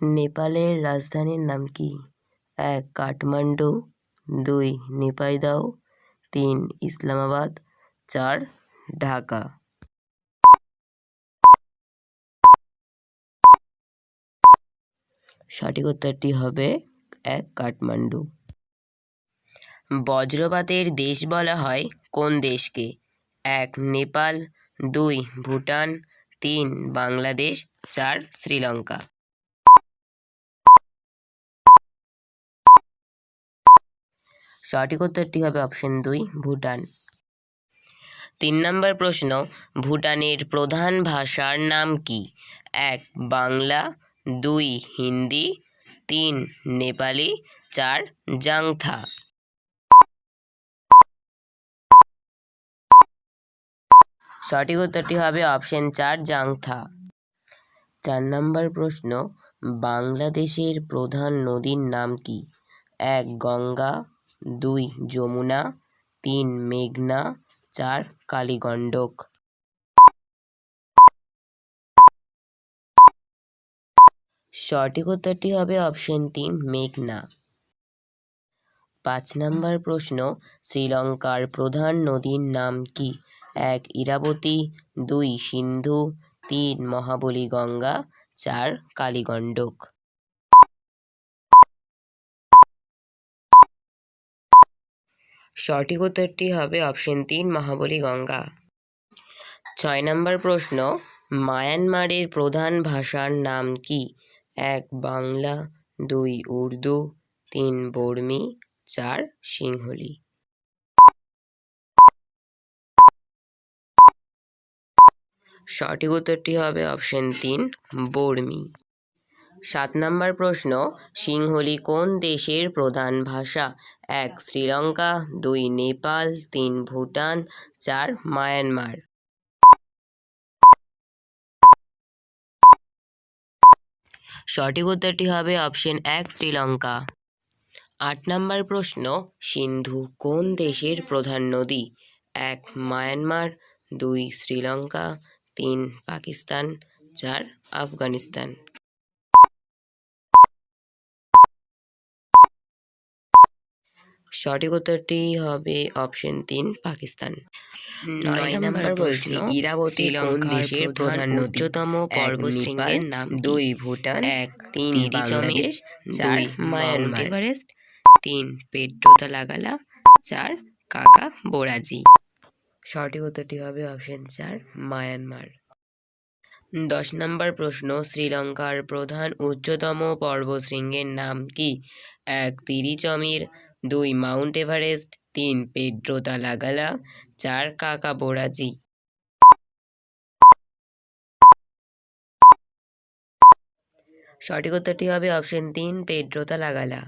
নেপালের রাজধানীর নাম কি? 1 কাঠমান্ডু, 2 নেপাইদাও, 3 ইসলামাবাদ, 4 ঢাকা। সঠিক উত্তরটি হবে 1 কাঠমান্ডু। বজ্রপাতের দেশ বলা হয় কোন দেশকে? 1 নেপাল, 2 ভুটান, 3 বাংলাদেশ, 4 শ্রীলঙ্কা। সঠিক উত্তরটি হবে অপশন 2 ভুটান। 3 নম্বর প্রশ্ন, ভুটানের প্রধান ভাষার নাম কি? 1 বাংলা, 2 হিন্দি, 3 নেপালি, 4 জাংথা। সঠিক উত্তরটি হবে অপশন 4 জাংথা। 4 নম্বর প্রশ্ন, বাংলাদেশের প্রধান নদীর নাম কি? 1 গঙ্গা, 2 যমুনা, 3 মেঘনা, 4 কালীগণ্ডক। সঠিক উত্তরটি হবে অপশন 3 মেঘনা। 5 নম্বর প্রশ্ন, শ্রীলঙ্কার প্রধান নদীর নাম কি? 1 ইরাবতী, 2 সিন্ধু, 3 মহাবলী গঙ্গা, 4 কালীগণ্ডক। সঠিক উত্তরটি হবে অপশন 3 মহাবলী গঙ্গা। 6 নম্বর প্রশ্ন, মায়ানমারের প্রধান ভাষার নাম কি? 1 বাংলা, 2 উর্দু, 3 বর্মী, 4 সিংহলি। সঠিক উত্তরটি হবে অপশন 3 বর্মী। 7 নম্বর প্রশ্ন, সিংহলি কোন দেশের প্রধান ভাষা? 1 শ্রীলঙ্কা, 2 নেপাল, 3 ভুটান, 4 মায়ানমার। সঠিক উত্তরটি হবে অপশন 1 শ্রীলঙ্কা। 8 নম্বর প্রশ্ন, সিন্ধু কোন দেশের প্রধান নদী? 1 মায়ানমার, 2 শ্রীলঙ্কা, 3 পাকিস্তান, 4 আফগানিস্তান। সঠিক উত্তরটি হবে অপশন 3 পাকিস্তান। 9 নম্বর প্রশ্ন, ইরাবতী কোন দেশের প্রধান উচ্চতম পর্বতশৃঙ্গের নাম? 2 ভুটান, 1 3 বাংলাদেশ, 4 মায়ানমার এভারেস্ট, 3 পেট্রোদালাগালা, 4 কাকা বোরাজি। সঠিক উত্তরটি হবে অপশন 4 মায়ানমার। 10 নম্বর প্রশ্ন, শ্রীলঙ্কার প্রধান উচ্চতম পর্বতশৃঙ্গের নাম কি? 1 তিরিচমির, 2 মাউন্ট এভারেস্ট, 3 পেড্রোদালাগালা, 4 কাকা বোরাজি। সঠিক উত্তরটি হবে অপশন 3 পেড্রোদালাগালা।